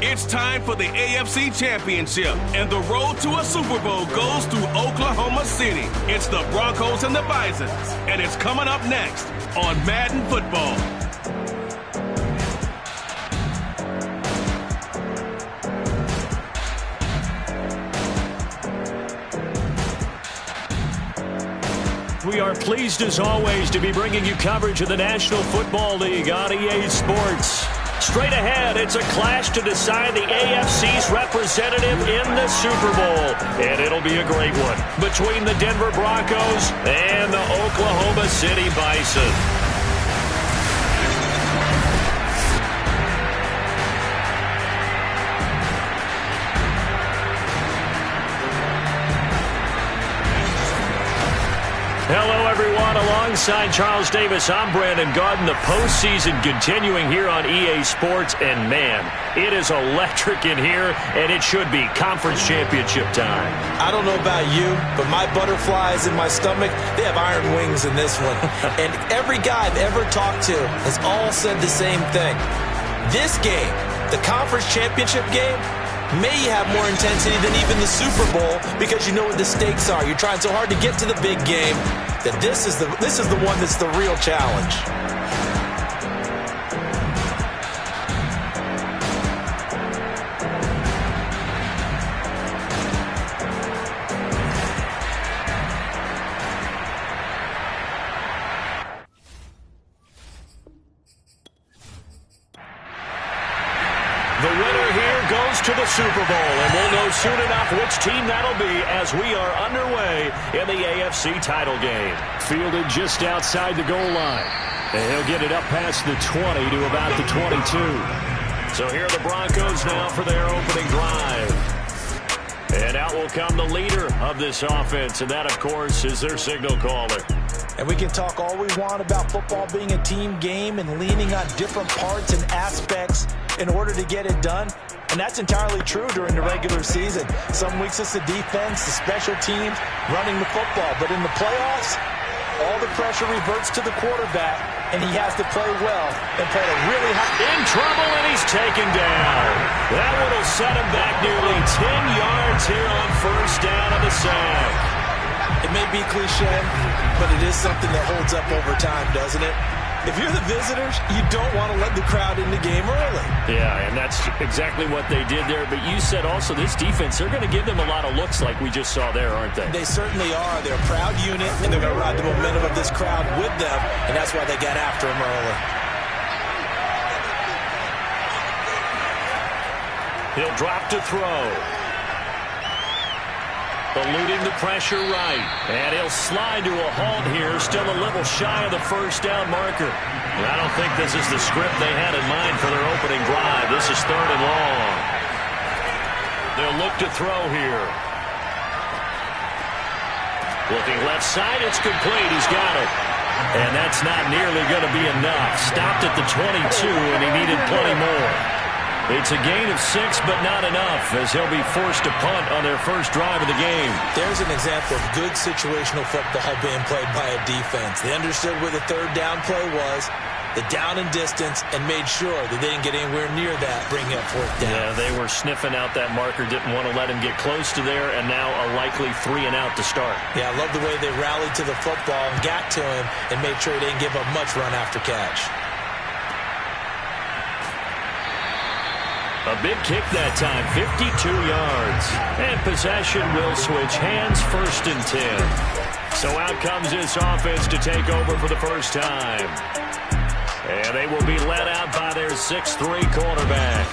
It's time for the AFC Championship, and the road to a Super Bowl goes through Oklahoma City. It's the Broncos and the Bisons, and it's coming up next on Madden Football. We are pleased, as always, to be bringing you coverage of the National Football League on EA Sports. Straight ahead, it's a clash to decide the AFC's representative in the Super Bowl. And it'll be a great one between the Denver Broncos and the Oklahoma City Bison. Hello, everyone. Alongside Charles Davis, I'm Brandon Garden. The postseason continuing here on EA Sports. And, man, it is electric in here, and it should be conference championship time. I don't know about you, but my butterflies in my stomach, they have iron wings in this one. And every guy I've ever talked to has all said the same thing. This game, the conference championship game, may have more intensity than even the Super Bowl because you know what the stakes are. You're trying so hard to get to the big game that this is the one that's the real challenge. The winner here goes to the Super Bowl, and we'll know soon enough which team that'll be as we are underway in the AFC title game. Fielded just outside the goal line, and he'll get it up past the 20 to about the 22. So here are the Broncos now for their opening drive. And out will come the leader of this offense, and that, of course, is their signal caller. And we can talk all we want about football being a team game and leaning on different parts and aspects in order to get it done. And that's entirely true during the regular season. Some weeks it's the defense, the special teams, running the football. But in the playoffs, all the pressure reverts to the quarterback, and he has to play well and play a really high. In trouble, and he's taken down. That one will set him back nearly 10 yards here on first down of the sack. It may be cliche, but it is something that holds up over time, doesn't it? If you're the visitors, you don't want to let the crowd in the game early. Yeah, and that's exactly what they did there. But you said also this defense, they're going to give them a lot of looks like we just saw there, aren't they? They certainly are. They're a proud unit, and they're going to ride the momentum of this crowd with them, and that's why they got after him early. He'll drop to throw. Eluding the pressure right. And he'll slide to a halt here, still a little shy of the first down marker. And I don't think this is the script they had in mind for their opening drive. This is 3rd and long. They'll look to throw here. Looking left side, it's complete. He's got it. And that's not nearly going to be enough. Stopped at the 22, and he needed plenty more. It's a gain of 6, but not enough, as he'll be forced to punt on their first drive of the game. There's an example of good situational football being played by a defense. They understood where the 3rd down play was, the down and distance, and made sure that they didn't get anywhere near that, bringing up 4th down. Yeah, they were sniffing out that marker, didn't want to let him get close to there, and now a likely 3 and out to start. Yeah, I love the way they rallied to the football and got to him and made sure he didn't give up much run after catch. A big kick that time, 52 yards. And possession will switch hands, 1st and 10. So out comes this offense to take over for the first time. And they will be led out by their 6'3" quarterback.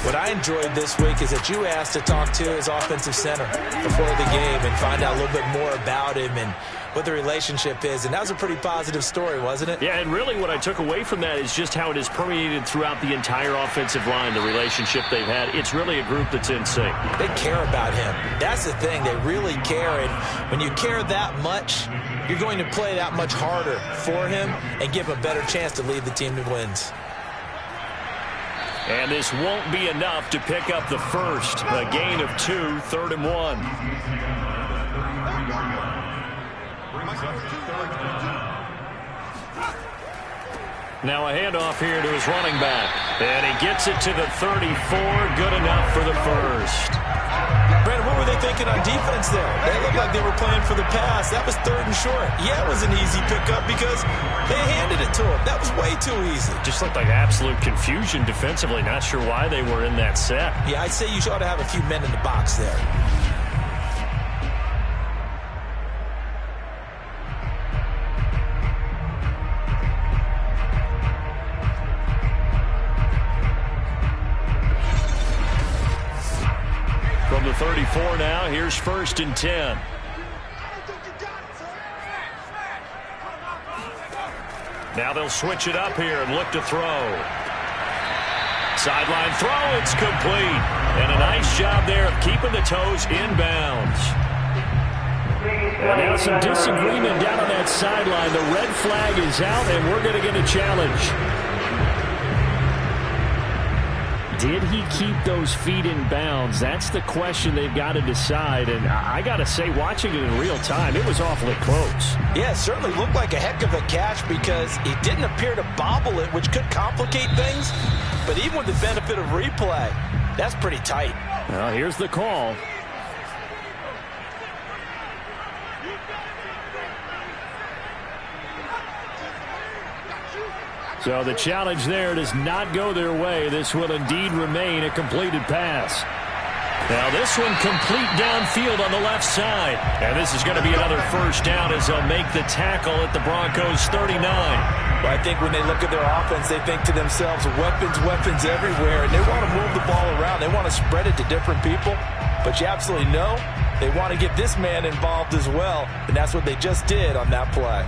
What I enjoyed this week is that you asked to talk to his offensive center before the game and find out a little bit more about him and what the relationship is. And that was a pretty positive story, wasn't it? Yeah, and really what I took away from that is just how it has permeated throughout the entire offensive line, the relationship they've had. It's really a group that's in sync. They care about him. That's the thing. They really care. And when you care that much, you're going to play that much harder for him and give him a better chance to lead the team to wins. And this won't be enough to pick up the first. A gain of 2, 3rd and 1. Now a handoff here to his running back. And he gets it to the 34. Good enough for the first. Brandon, what were they thinking on defense there? They looked like they were playing for the pass. That was 3rd and short. Yeah, it was an easy pickup because they handed it to him. That was way too easy. Just looked like absolute confusion defensively. Not sure why they were in that set. Yeah, I'd say you ought to have a few men in the box there. From the 34 now, here's 1st and 10. Now they'll switch it up here and look to throw. Sideline throw, it's complete. And a nice job there of keeping the toes inbounds. And now some disagreement down on that sideline. The red flag is out, and we're going to get a challenge. Did he keep those feet in bounds? That's the question they've got to decide. And I got to say, watching it in real time, it was awfully close. Yeah, it certainly looked like a heck of a catch because he didn't appear to bobble it, which could complicate things. But even with the benefit of replay, that's pretty tight. Well, here's the call. So the challenge there does not go their way. This will indeed remain a completed pass. Now this one complete downfield on the left side. And this is going to be another first down as they'll make the tackle at the Broncos 39. Well, I think when they look at their offense, they think to themselves, weapons everywhere. And they want to move the ball around. They want to spread it to different people. But you absolutely know they want to get this man involved as well. And that's what they just did on that play.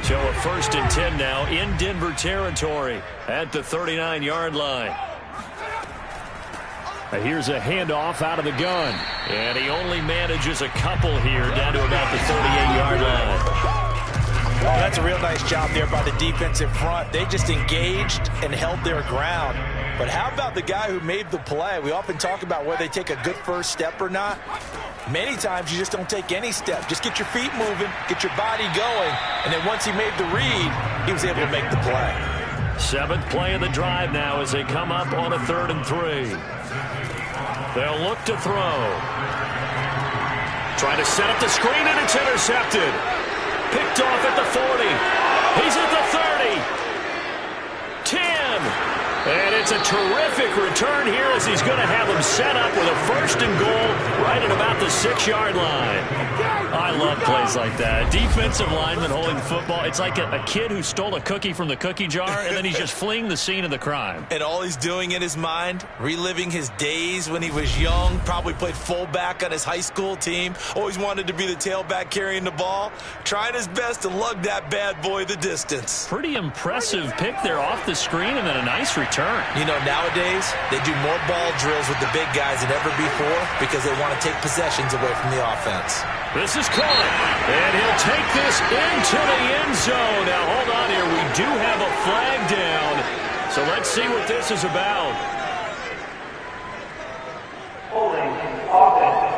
So a 1st and 10 now in Denver territory at the 39-yard line. Here's a handoff out of the gun. And he only manages a couple here down to about the 38-yard line. Well, that's a real nice job there by the defensive front. They just engaged and held their ground. But how about the guy who made the play? We often talk about whether they take a good first step or not. Many times you just don't take any step. Just get your feet moving, get your body going, and then once he made the read, he was able to make the play. 7th play of the drive now as they come up on a 3rd and 3. They'll look to throw. Trying to set up the screen, and it's intercepted. Picked off at the 40. He's at the 30. 10. And it's a terrific return here as he's going to have them set up with a 1st and goal right at about the 6-yard line. I love plays like that. Defensive lineman holding football. It's like a kid who stole a cookie from the cookie jar, and then he's just fleeing the scene of the crime. And all he's doing in his mind, reliving his days when he was young, probably played fullback on his high school team, always wanted to be the tailback carrying the ball, trying his best to lug that bad boy the distance. Pretty impressive pick there off the screen, and then a nice return. You know, nowadays, they do more ball drills with the big guys than ever before because they want to take possessions away from the offense. This is caught, and he'll take this into the end zone. Now, hold on here. We do have a flag down, so let's see what this is about. Holding offense.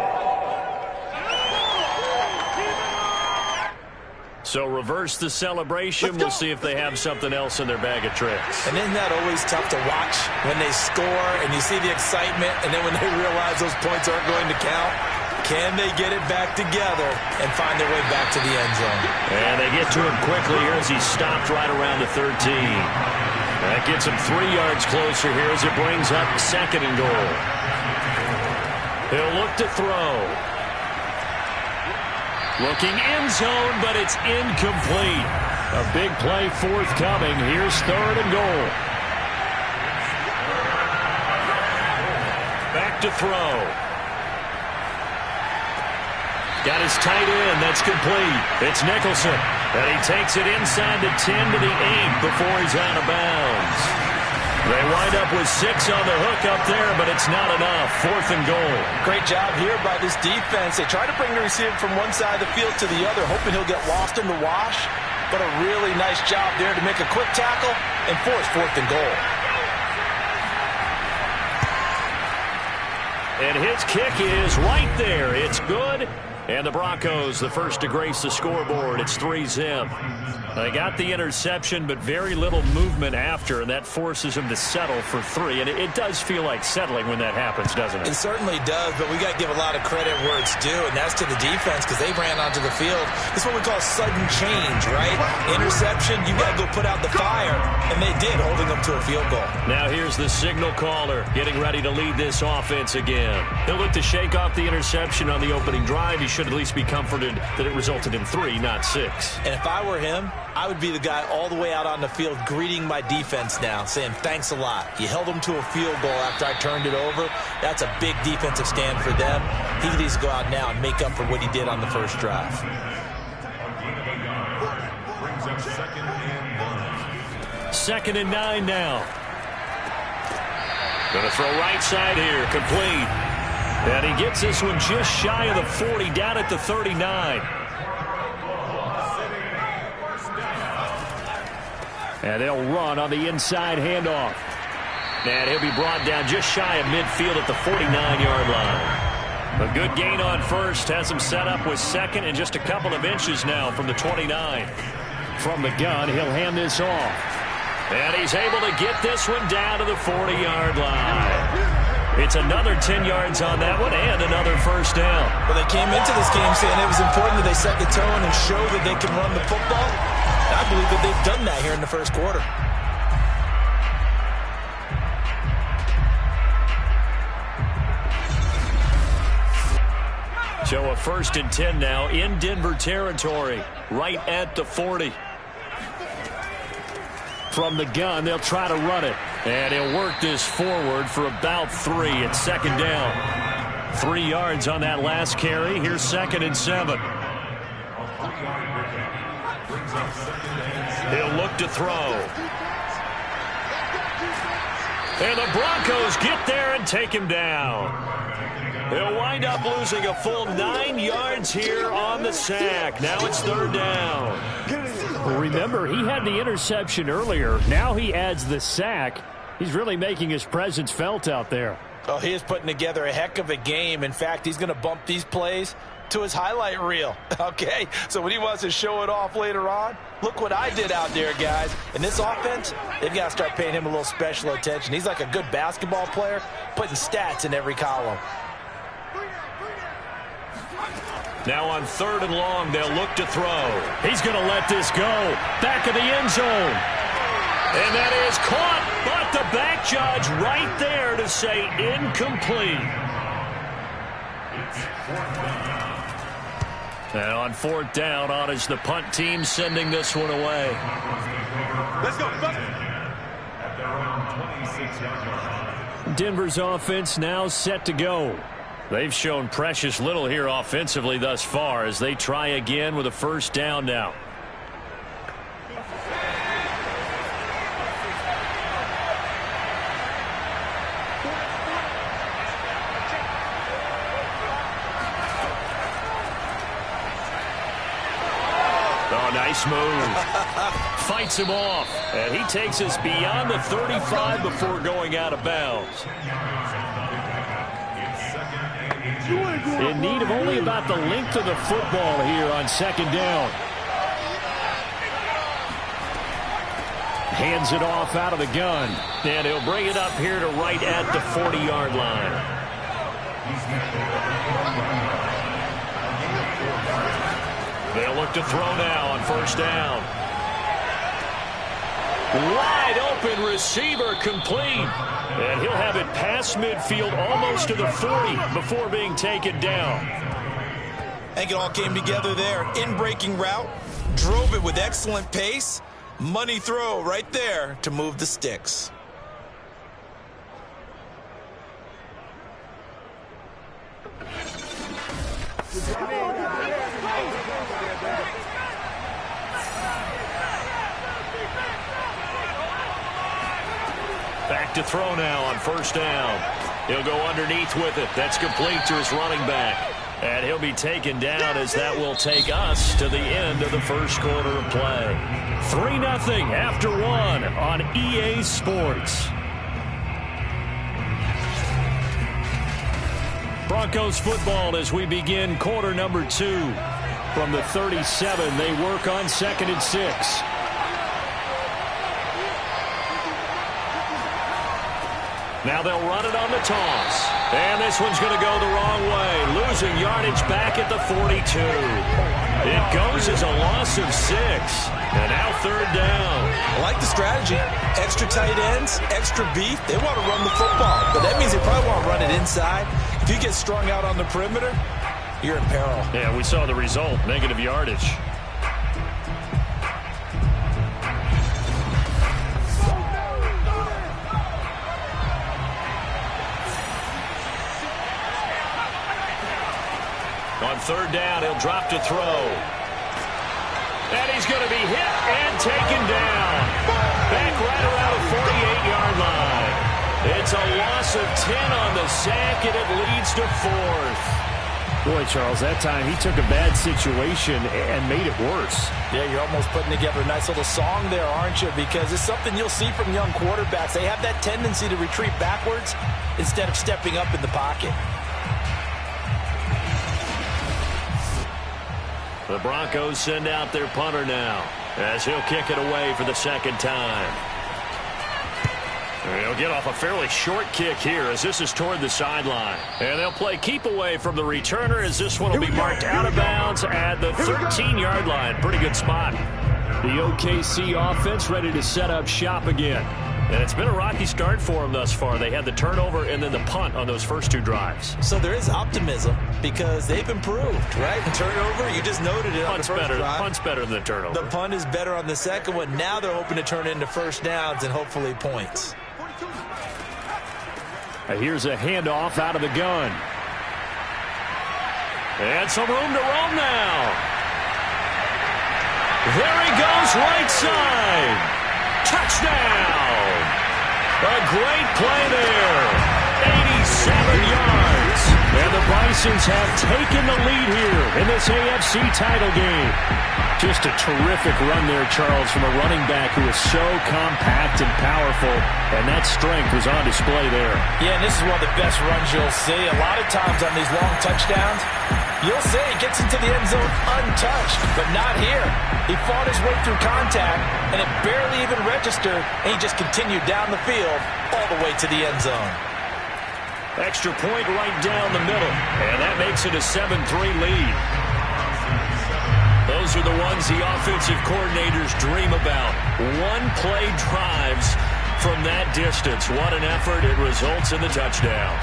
So reverse the celebration. We'll see if they have something else in their bag of tricks. And isn't that always tough to watch when they score and you see the excitement, and then when they realize those points aren't going to count? Can they get it back together and find their way back to the end zone? And they get to him quickly here as he stopped right around the 13. That gets him 3 yards closer here as it brings up 2nd and goal. He'll look to throw. Looking end zone, but it's incomplete. A big play forthcoming. Here's 3rd and goal. Back to throw. Got his tight end. That's complete. It's Nicholson. And he takes it inside the 10 to the 8 before he's out of bounds. They wind up with 6 on the hook up there, but it's not enough. 4th and goal. Great job here by this defense. They try to bring the receiver from one side of the field to the other, hoping he'll get lost in the wash. But a really nice job there to make a quick tackle and force 4th and goal. And his kick is right there. It's good. And the Broncos, the first to grace the scoreboard. It's 3-zip. They got the interception, but very little movement after, and that forces them to settle for 3. And it does feel like settling when that happens, doesn't it? It certainly does, but we got to give a lot of credit where it's due, and that's to the defense because they ran onto the field. It's what we call sudden change, right? Interception, you got to go put out the fire, and they did, holding them to a field goal. Now here's the signal caller getting ready to lead this offense again. He'll look to shake off the interception on the opening drive. He should at least be comforted that it resulted in 3, not 6. And if I were him, I would be the guy all the way out on the field greeting my defense now, saying thanks a lot. You held them to a field goal after I turned it over. That's a big defensive stand for them. He needs to go out now and make up for what he did on the first drive. Second and 9 now. Going to throw right side here, complete. And he gets this one just shy of the 40, down at the 39. And they'll run on the inside handoff. And he'll be brought down just shy of midfield at the 49-yard line. A good gain on first has him set up with second and just a couple of inches now from the 29. From the gun, he'll hand this off. And he's able to get this one down to the 40-yard line. It's another 10 yards on that one and another first down. Well, they came into this game saying it was important that they set the tone and show that they can run the football. I believe that they've done that here in the first quarter. So a 1st and 10 now in Denver territory, right at the 40. From the gun, they'll try to run it. And he'll work this forward for about 3 at second down. 3 yards on that last carry. Here's 2nd and 7. He'll look to throw. And the Broncos get there and take him down. He'll wind up losing a full 9 yards here on the sack. Now it's 3rd down. Well, remember, he had the interception earlier. Now he adds the sack. He's really making his presence felt out there. Oh, he is putting together a heck of a game. In fact, he's going to bump these plays to his highlight reel. Okay, so when he wants to show it off later on, look what I did out there, guys. In this offense, they've got to start paying him a little special attention. He's like a good basketball player, putting stats in every column. Now on 3rd and long, they'll look to throw. He's going to let this go. Back of the end zone. And that is caught, but the back judge right there to say incomplete. And on 4th down, on is the punt team sending this one away. Let's go. Denver's offense now set to go. They've shown precious little here offensively thus far as they try again with a 1st down now. Oh, nice move. Fights him off. And he takes us beyond the 35 before going out of bounds. In need of only about the length of the football here on 2nd down. Hands it off out of the gun. And he'll bring it up here to right at the 40-yard line. They'll look to throw now on 1st down. Wide open receiver complete. And he'll have it past midfield almost to the 40 before being taken down. I think it all came together there. In-breaking route, drove it with excellent pace. Money throw right there to move the sticks. Back to throw now on 1st down. He'll go underneath with it. That's complete to his running back. And he'll be taken down as that will take us to the end of the first quarter of play. 3-0 after 1 on EA Sports. Broncos football as we begin quarter number 2. From the 37, they work on 2nd and 6. Now they'll run it on the toss. And this one's going to go the wrong way. Losing yardage back at the 42. It goes as a loss of 6. And now 3rd down. I like the strategy. Extra tight ends, extra beef. They want to run the football. But that means they probably want to run it inside. If you get strung out on the perimeter, you're in peril. Yeah, we saw the result. Negative yardage. On 3rd down, he'll drop to throw. And he's going to be hit and taken down. Back right around the 48-yard line. It's a loss of 10 on the sack, and it leads to 4th. Boy, Charles, that time he took a bad situation and made it worse. Yeah, you're almost putting together a nice little song there, aren't you? Because it's something you'll see from young quarterbacks. They have that tendency to retreat backwards instead of stepping up in the pocket. The Broncos send out their punter now as he'll kick it away for the 2nd time. He'll get off a fairly short kick here as this is toward the sideline. And they'll play keep away from the returner as this one will be marked out of bounds at the 13-yard line. Pretty good spot. The OKC offense ready to set up shop again. And it's been a rocky start for them thus far. They had the turnover and then the punt on those first 2 drives. So there is optimism because they've improved, right? The turnover, you just noted it on the first drive. Punt's better than the turnover. The punt is better on the second one. Now they're hoping to turn it into first downs and hopefully points. Here's a handoff out of the gun. And some room to roam now. There he goes right side. Touchdown! A great play there. 87 yards. And the Bisons have taken the lead here in this AFC title game. Just a terrific run there, Charles, from a running back who is so compact and powerful, and that strength was on display there. Yeah, and this is one of the best runs you'll see. A lot of times on these long touchdowns, you'll see he gets into the end zone untouched, but not here. He fought his way through contact, and it barely even registered, and he just continued down the field all the way to the end zone. Extra point right down the middle, and that makes it a 7-3 lead. Those are the ones the offensive coordinators dream about. One-play drives from that distance. What an effort. It results in the touchdown.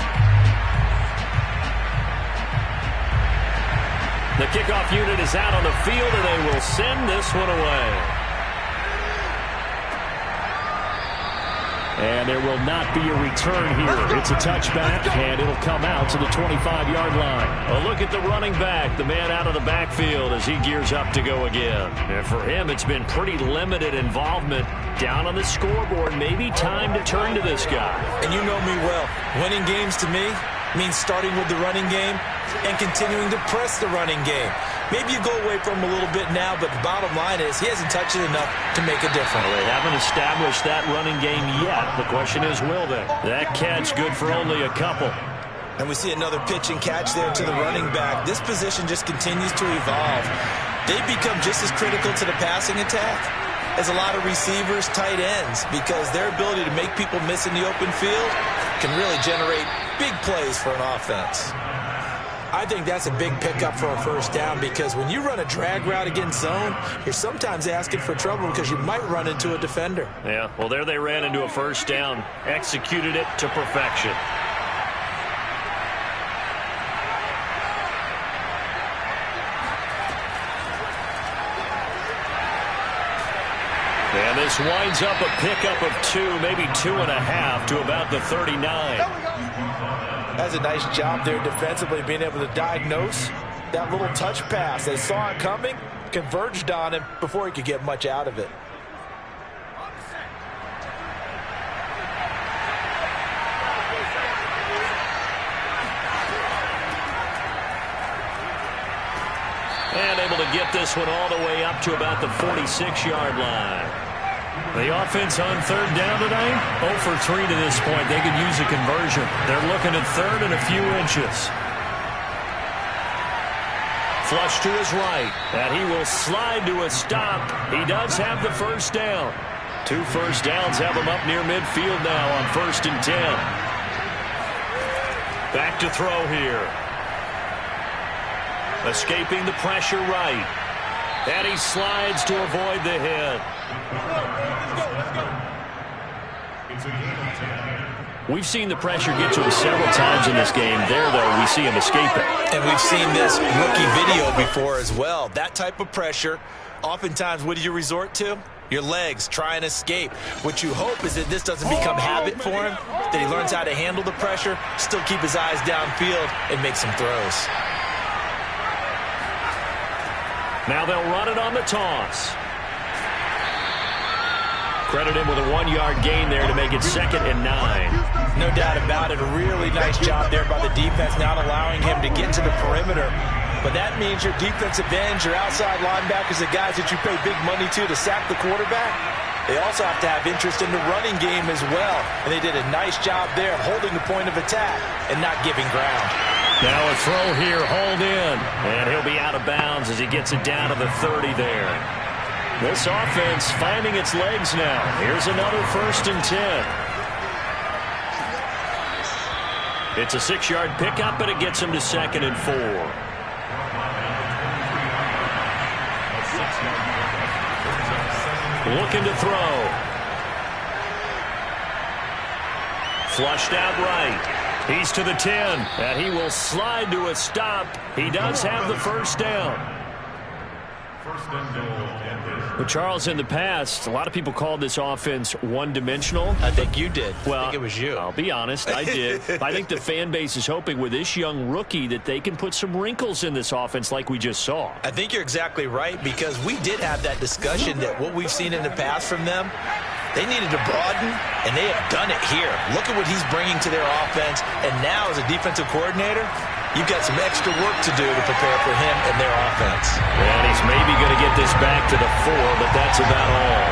The kickoff unit is out on the field, and they will send this one away. And there will not be a return here. It's a touchback, and it'll come out to the 25-yard line. A look at the running back, the man out of the backfield as he gears up to go again. And for him, it's been pretty limited involvement down on the scoreboard. Maybe time to turn to this guy. And you know me well. Winning games to me means starting with the running game and continuing to press the running game. Maybe you go away from him a little bit now, but the bottom line is he hasn't touched it enough to make a difference. Well, they haven't established that running game yet. The question is, will they? That catch good for only a couple. And we see another pitch and catch there to the running back. This position just continues to evolve. They've become just as critical to the passing attack as a lot of receivers, tight ends, because their ability to make people miss in the open field can really generate big plays for an offense. I think that's a big pickup for a first down because when you run a drag route against zone, you're sometimes asking for trouble because you might run into a defender. Yeah, well, there they ran into a first down, executed it to perfection. And this winds up a pickup of 2, maybe 2.5 to about the 39. That's a nice job there defensively, being able to diagnose that little touch pass. They saw it coming, converged on him before he could get much out of it. And able to get this one all the way up to about the 46-yard line. The offense on third down tonight, 0 for 3 to this point. They could use a conversion. They're looking at third and a few inches. Flush to his right. And he will slide to a stop. He does have the first down. 2 first downs have him up near midfield now on 1st and 10. Back to throw here. Escaping the pressure right. And he slides to avoid the hit. We've seen the pressure get to him several times in this game. There, though, we see him escaping. And we've seen this rookie video before as well. That type of pressure, oftentimes, what do you resort to? Your legs, try and escape. What you hope is that this doesn't become habit for him, that he learns how to handle the pressure, still keep his eyes downfield, and make some throws. Now they'll run it on the toss. Credit him with a 1-yard gain there to make it 2nd and 9. No doubt about it. A really nice job there by the defense, not allowing him to get to the perimeter. But that means your defensive ends, your outside linebackers, the guys that you pay big money to sack the quarterback, they also have to have interest in the running game as well. And they did a nice job there of holding the point of attack and not giving ground. Now a throw here, hauled in. And he'll be out of bounds as he gets it down to the 30 there. This offense finding its legs now. Here's another 1st and 10. It's a 6-yard pickup, but it gets him to 2nd and 4. Looking to throw. Flushed out right. He's to the 10, and he will slide to a stop. He does have the first down. But Charles, in the past, a lot of people called this offense one-dimensional. I think you did. Well, I think it was you. I'll be honest, I did. I think the fan base is hoping with this young rookie that they can put some wrinkles in this offense like we just saw. I think you're exactly right, because we did have that discussion that what we've seen in the past from them, they needed to broaden, and they have done it here. Look at what he's bringing to their offense, and now as a defensive coordinator, you've got some extra work to do to prepare for him and their offense. And he's maybe going to get this back to the 4, but that's about all.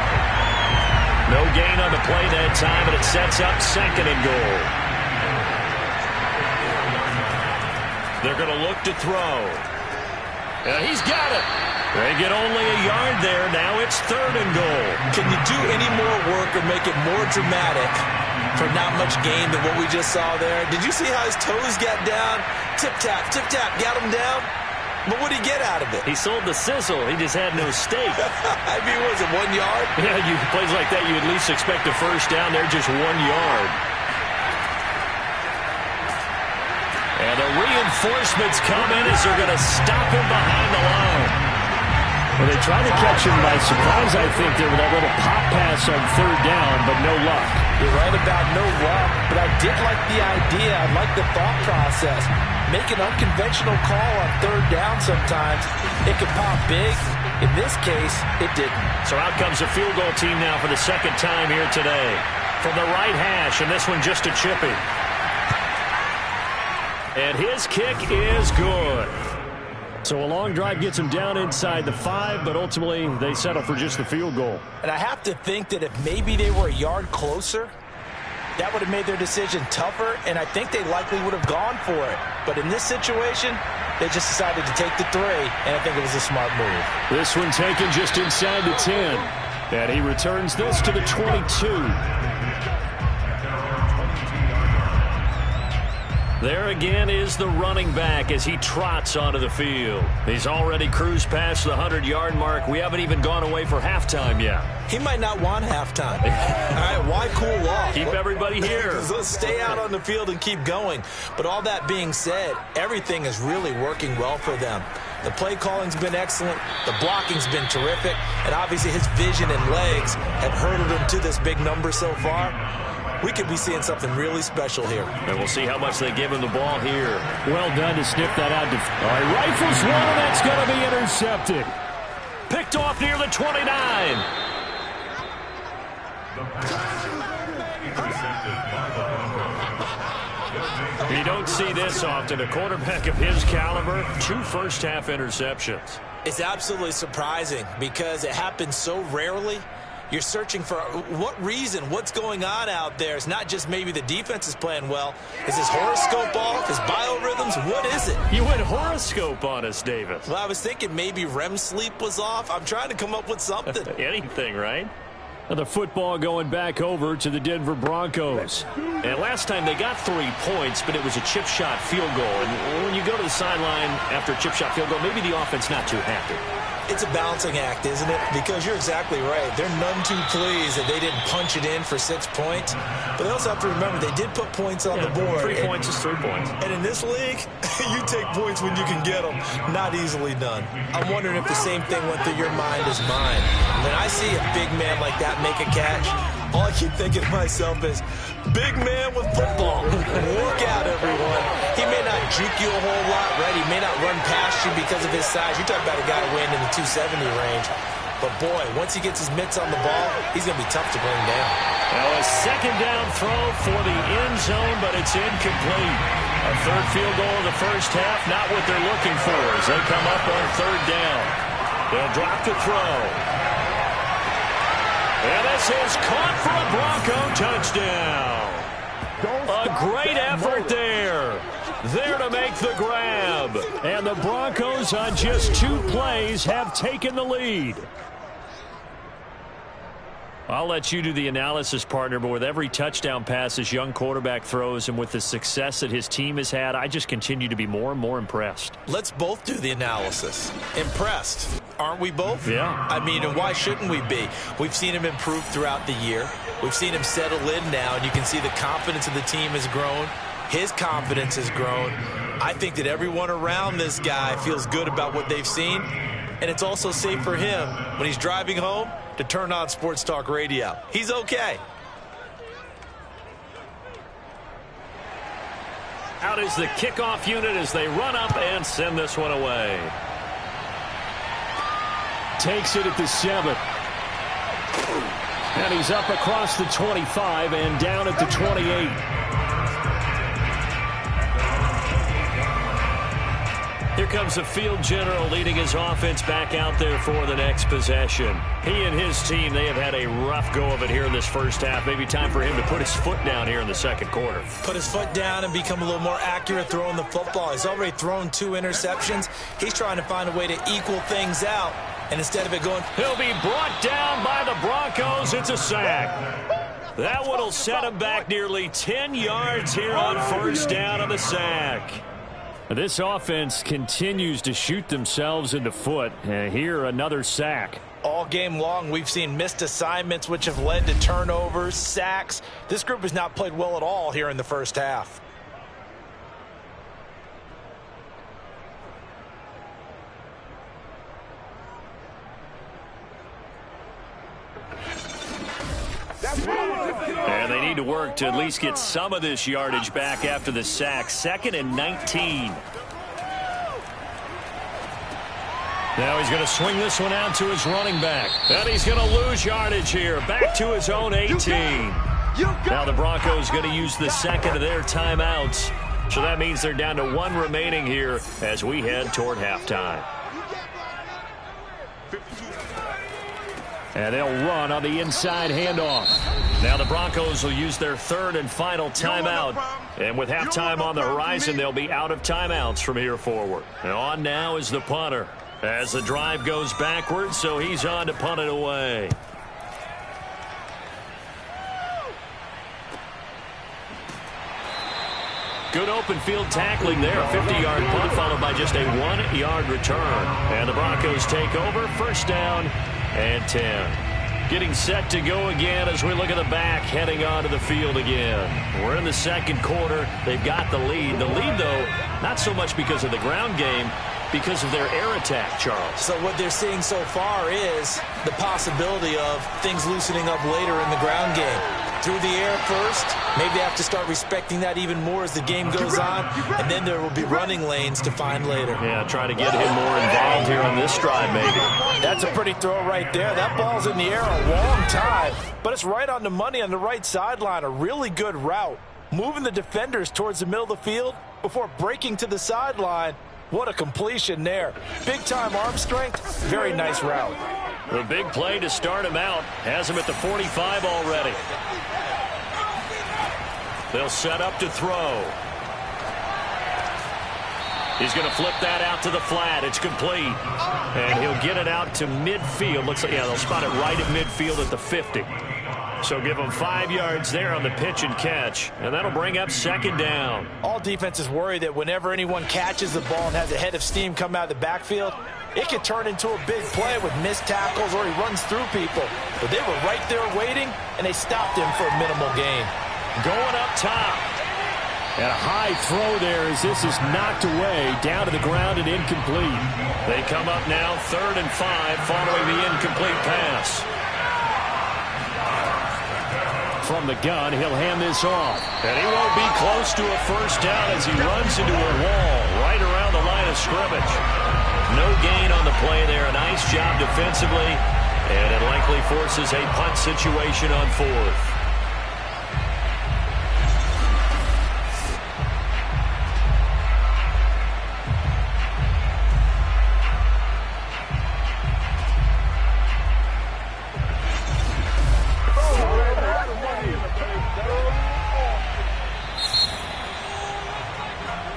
No gain on the play that time, and it sets up 2nd and goal. They're going to look to throw. And he's got it. They get only a yard there. Now it's 3rd and goal. Can you do any more work or make it more dramatic for not much gain than what we just saw there? Did you see how his toes got down? Tip-tap, got him down. But what did he get out of it? He sold the sizzle. He just had no steak. I mean, was it 1 yard? Yeah, you plays like that, you at least expect a first down. They're just 1 yard. And the reinforcements come in as they're going to stop him behind the line. Well, they tried to catch him by surprise, I think, there with that little pop pass on 3rd down, but no luck. You're right about no luck, but I did like the idea. I like the thought process. Make an unconventional call on 3rd down sometimes. It could pop big. In this case, it didn't. So out comes the field goal team now for the 2nd time here today. From the right hash, and this one just a chippy. And his kick is good. So a long drive gets him down inside the 5, but ultimately they settle for just the field goal. And I have to think that if maybe they were a yard closer, that would have made their decision tougher, and I think they likely would have gone for it. But in this situation, they just decided to take the 3, and I think it was a smart move. This one taken just inside the 10. And he returns this to the 22. There again is the running back as he trots onto the field. He's already cruised past the 100-yard mark. We haven't even gone away for halftime yet. He might not want halftime. All right, why cool off? Keep everybody here. Let's stay out on the field and keep going. But all that being said, everything is really working well for them. The play calling's been excellent. The blocking's been terrific. And obviously his vision and legs have hurdled him to this big number so far. We could be seeing something really special here. And we'll see how much they give him the ball here. Well done to sniff that out. All right, rifles one, and that's going to be intercepted. Picked off near the 29. You don't see this often. A quarterback of his caliber, 2 first-half interceptions. It's absolutely surprising because it happens so rarely. You're searching for what reason, what's going on out there. It's not just maybe the defense is playing well. Is his horoscope off? His biorhythms? What is it? You went horoscope on us, Davis. Well, I was thinking maybe REM sleep was off. I'm trying to come up with something. Anything, right? The football going back over to the Denver Broncos. And last time they got 3 points, but it was a chip shot field goal. And when you go to the sideline after a chip shot field goal, maybe the offense not too happy. It's a balancing act, isn't it? Because you're exactly right. They're none too pleased that they didn't punch it in for 6 points. But they also have to remember they did put points on the board. 3 points is 3 points. And in this league, you take points when you can get them. Not easily done. I'm wondering if the same thing went through your mind as mine. When I see a big man like that make a catch, all I keep thinking to myself is, big man with football. Look out, everyone. He may not juke you a whole lot, right? He may not run past you because of his size. You're talking about a guy weighing in the 270 range. But, boy, once he gets his mitts on the ball, he's going to be tough to bring down. Now a second down throw for the end zone, but it's incomplete. A third field goal in the first half, not what they're looking for as they come up on third down. They'll drop the throw. And this is caught for a Bronco touchdown. A great effort there. There to make the grab. And the Broncos on just 2 plays have taken the lead. I'll let you do the analysis, partner, but with every touchdown pass this young quarterback throws and with the success that his team has had, I just continue to be more and more impressed. Let's both do the analysis. Impressed. Aren't we both? Yeah. I mean, and why shouldn't we be? We've seen him improve throughout the year. We've seen him settle in now, and you can see the confidence of the team has grown. His confidence has grown. I think that everyone around this guy feels good about what they've seen, and it's also safe for him when he's driving home to turn on Sports Talk Radio. He's okay. Out is the kickoff unit as they run up and send this one away. Takes it at the 7. And he's up across the 25 and down at the 28. Here comes the field general leading his offense back out there for the next possession. He and his team, they have had a rough go of it here in this first half. Maybe time for him to put his foot down here in the second quarter. Put his foot down and become a little more accurate throwing the football. He's already thrown 2 interceptions. He's trying to find a way to equal things out. And instead of it going... He'll be brought down by the Broncos. It's a sack. That one will set him back nearly 10 yards here on first down on the sack. This offense continues to shoot themselves in the foot. Here, another sack. All game long, we've seen missed assignments, which have led to turnovers, sacks. This group has not played well at all here in the first half. And they need to work to at least get some of this yardage back after the sack. 2nd and 19. Now he's going to swing this one out to his running back. And he's going to lose yardage here. Back to his own 18. Now the Broncos going to use the second of their timeouts. So that means they're down to 1 remaining here as we head toward halftime. And they'll run on the inside handoff. Now the Broncos will use their 3rd and final timeout. And with halftime on the horizon, they'll be out of timeouts from here forward. And on now is the punter as the drive goes backwards, so he's on to punt it away. Good open field tackling there. A 50-yard punt followed by just a 1-yard return. And the Broncos take over. First down and 10. Getting set to go again as we look at the back heading onto the field again. We're in the second quarter. They've got the lead. The lead, though, not so much because of the ground game, because of their air attack, Charles. So what they're seeing so far is the possibility of things loosening up later in the ground game. Through the air first, maybe they have to start respecting that even more as the game goes on, and then there will be running lanes to find later. Yeah, trying to get him more involved here on this drive, maybe. That's a pretty throw right there. That ball's in the air a long time, but it's right on the money on the right sideline. A really good route. Moving the defenders towards the middle of the field before breaking to the sideline. What a completion there. Big-time arm strength. Very nice route. The big play to start him out has him at the 45 already. They'll set up to throw. He's going to flip that out to the flat. It's complete. And he'll get it out to midfield. Looks like, yeah, they'll spot it right at midfield at the 50. So give them 5 yards there on the pitch and catch. And that'll bring up second down. All defenses worry that whenever anyone catches the ball and has a head of steam come out of the backfield, it could turn into a big play with missed tackles or he runs through people. But they were right there waiting, and they stopped him for a minimal gain. Going up top. And a high throw there as this is knocked away, down to the ground and incomplete. They come up now 3rd and 5 following the incomplete pass. From the gun, he'll hand this off. And he won't be close to a first down as he runs into a wall right around the line of scrimmage. No gain on the play there. A nice job defensively. And it likely forces a punt situation on 4th.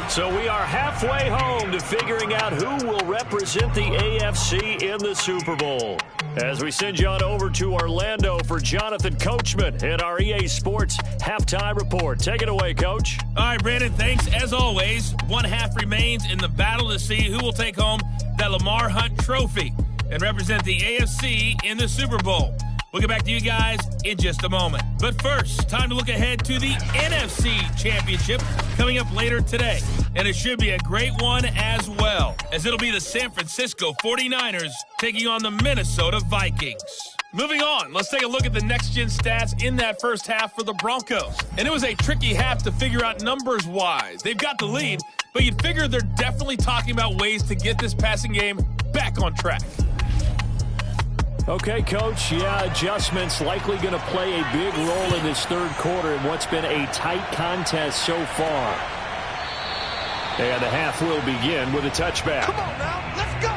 So we are halfway home to figuring out who will represent the AFC in the Super Bowl. As we send you on over to Orlando for Jonathan Coachman and our EA Sports Halftime Report. Take it away, Coach. All right, Brandon, thanks. As always, one half remains in the battle to see who will take home that Lamar Hunt trophy and represent the AFC in the Super Bowl. We'll get back to you guys in just a moment. But first, time to look ahead to the NFC Championship coming up later today. And it should be a great one as well, as it'll be the San Francisco 49ers taking on the Minnesota Vikings. Moving on, let's take a look at the next-gen stats in that first half for the Broncos. And it was a tricky half to figure out numbers-wise. They've got the lead, but you'd figure they're definitely talking about ways to get this passing game back on track. Okay, Coach, yeah, adjustments likely going to play a big role in this third quarter in what's been a tight contest so far. And the half will begin with a touchback. Come on now, let's go!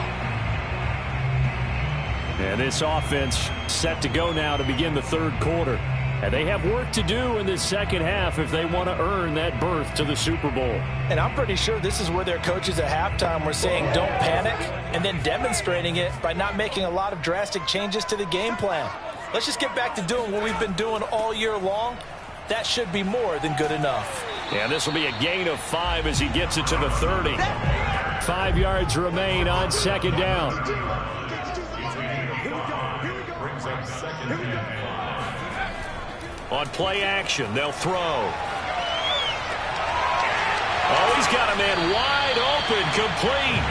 And this offense set to go now to begin the third quarter. And they have work to do in this second half if they want to earn that berth to the Super Bowl. And I'm pretty sure this is where their coaches at halftime were saying don't panic, and then demonstrating it by not making a lot of drastic changes to the game plan. Let's just get back to doing what we've been doing all year long. That should be more than good enough. And this will be a gain of 5 as he gets it to the 30. 5 yards remain on second down. On play action, they'll throw. Oh, he's got a man wide open, complete.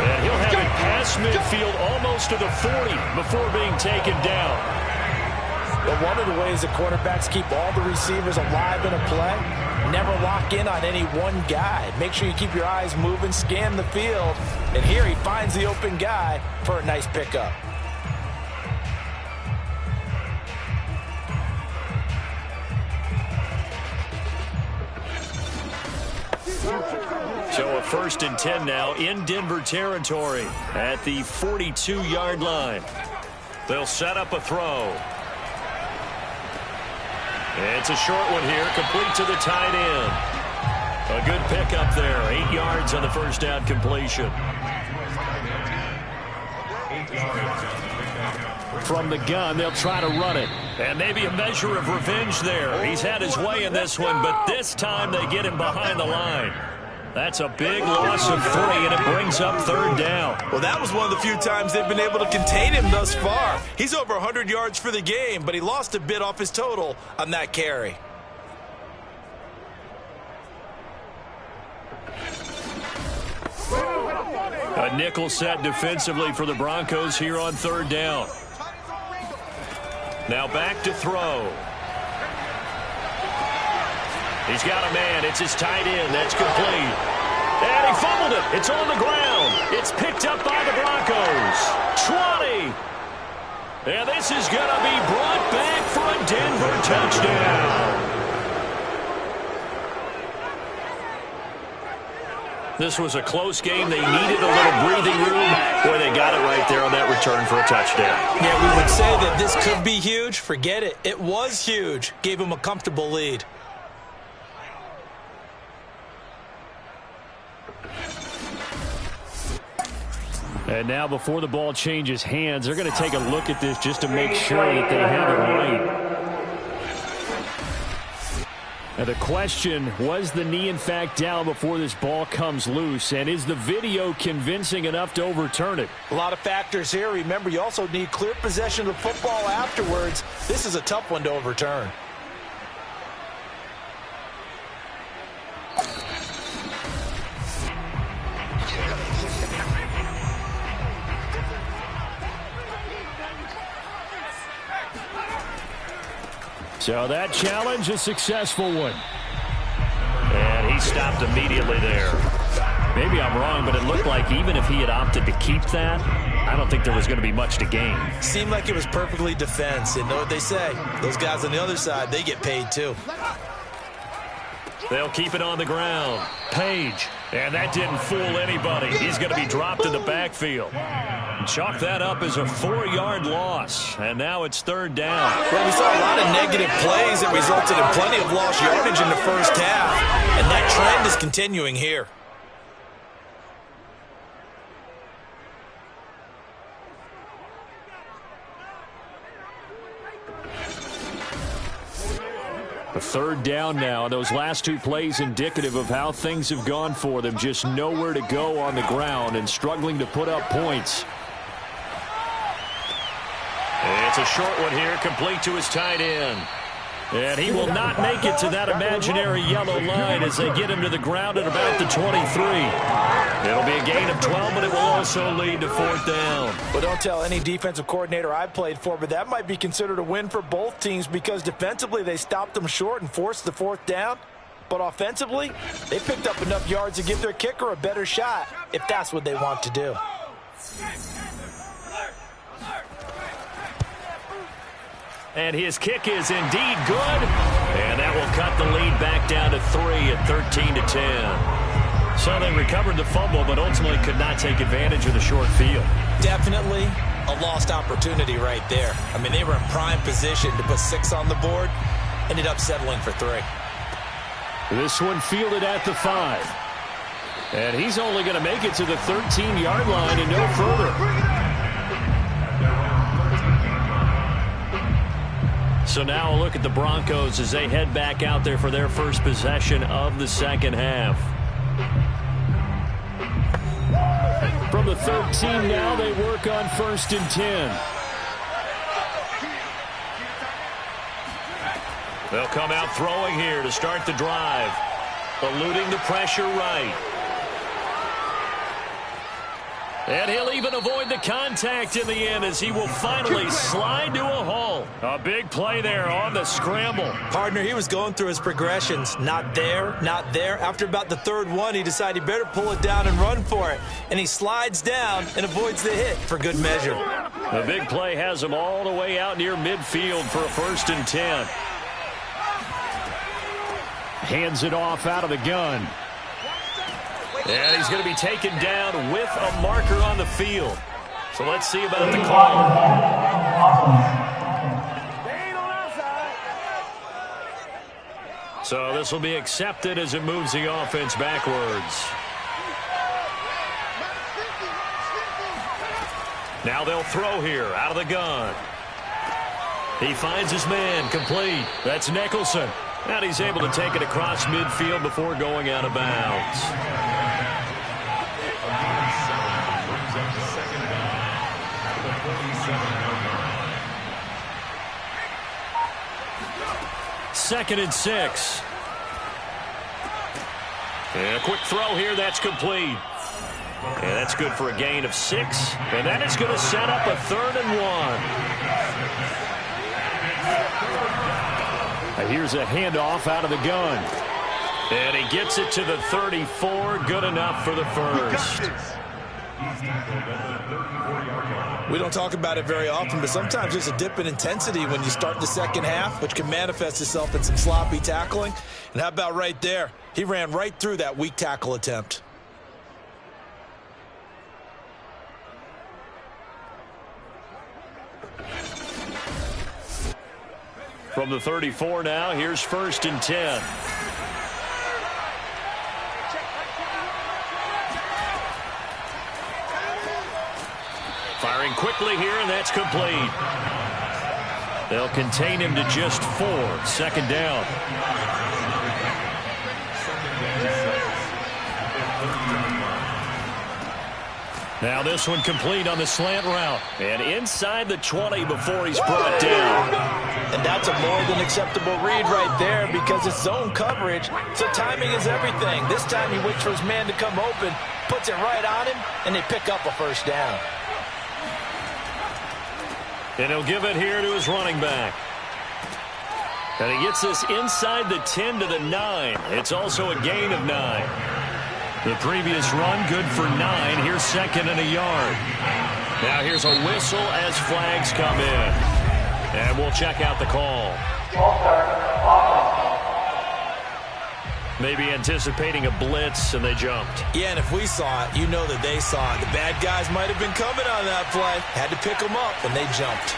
And he'll have it past midfield almost to the 40 before being taken down. But one of the ways the quarterbacks keep all the receivers alive in a play, never lock in on any one guy. Make sure you keep your eyes moving, scan the field. And here he finds the open guy for a nice pickup. So a 1st and 10 now in Denver territory at the 42-yard line. They'll set up a throw. It's a short one here, complete to the tight end. A good pickup there, 8 yards on the first down completion. From the gun, they'll try to run it. And maybe a measure of revenge there. He's had his way in this one, but this time they get him behind the line. That's a big loss of 3, and it brings up 3rd down. Well, that was one of the few times they've been able to contain him thus far. He's over 100 yards for the game, but he lost a bit off his total on that carry. A nickel set defensively for the Broncos here on 3rd down. Now back to throw. He's got a man. It's his tight end. That's complete. And he fumbled it. It's on the ground. It's picked up by the Broncos. 20. And this is going to be brought back for a Denver touchdown. This was a close game. They needed a little breathing room. Boy, they got it right there on that return for a touchdown. Yeah, we would say that this could be huge. Forget it. It was huge. Gave them a comfortable lead. And now before the ball changes hands, they're going to take a look at this just to make sure that they have it right. Now the question, was the knee in fact down before this ball comes loose? And is the video convincing enough to overturn it? A lot of factors here. Remember, you also need clear possession of the football afterwards. This is a tough one to overturn. So that challenge, a successful one. And he stopped immediately there. Maybe I'm wrong, but it looked like even if he had opted to keep that, I don't think there was going to be much to gain. Seemed like it was perfectly defense. And know what they say? Those guys on the other side, they get paid too. They'll keep it on the ground. Page. And that didn't fool anybody. He's going to be dropped in the backfield. Chalk that up as a 4-yard loss. And now it's third down. Well, we saw a lot of negative plays that resulted in plenty of lost yardage in the first half. And that trend is continuing here. A third down now. Those last two plays indicative of how things have gone for them. Just nowhere to go on the ground and struggling to put up points. It's a short one here, complete to his tight end. And he will not make it to that imaginary yellow line as they get him to the ground at about the 23. It'll be a gain of 12, but it will also lead to fourth down. Well, don't tell any defensive coordinator I've played for, but that might be considered a win for both teams because defensively they stopped them short and forced the fourth down. But offensively, they picked up enough yards to give their kicker a better shot if that's what they want to do. And his kick is indeed good. And that will cut the lead back down to 3 at 13-10. So they recovered the fumble, but ultimately could not take advantage of the short field. Definitely a lost opportunity right there. I mean, they were in prime position to put 6 on the board. Ended up settling for 3. This one fielded at the 5. And he's only going to make it to the 13-yard line and no further. So now a look at the Broncos as they head back out there for their first possession of the second half. From the 13 now, they work on 1st and 10. They'll come out throwing here to start the drive. Eluding the pressure right. And he'll even avoid the contact in the end as he will finally slide to a halt. A big play there on the scramble. Partner, he was going through his progressions. Not there, not there. After about the 3rd one, he decided he better pull it down and run for it. And he slides down and avoids the hit for good measure. The big play has him all the way out near midfield for a 1st and 10. Hands it off out of the gun. And he's going to be taken down with a marker on the field. So let's see about the call. So this will be accepted as it moves the offense backwards. Now they'll throw here out of the gun. He finds his man, complete. That's Nicholson. And he's able to take it across midfield before going out of bounds. Second and 6. And a quick throw here, that's complete. And that's good for a gain of 6. And that is going to set up a 3rd and 1. Here's a handoff out of the gun. And he gets it to the 34. Good enough for the first. We don't talk about it very often, but sometimes there's a dip in intensity when you start the second half, which can manifest itself in some sloppy tackling. And how about right there? He ran right through that weak tackle attempt. From the 34 now, here's 1st and 10. Firing quickly here, and that's complete. They'll contain him to just 4. 2nd down. Now this one complete on the slant route. And inside the 20 before he's brought down. And that's a more than acceptable read right there because it's zone coverage, so timing is everything. This time he waits for his man to come open, puts it right on him, and they pick up a 1st down. And he'll give it here to his running back. And he gets this inside the 10 to the 9. It's also a gain of 9. The previous run, good for 9. Here's 2nd and a yard. Now here's a whistle as flags come in. And we'll check out the call. Maybe anticipating a blitz, and they jumped. Yeah, and if we saw it, you know that they saw it. The bad guys might have been coming on that play. Had to pick them up, and they jumped.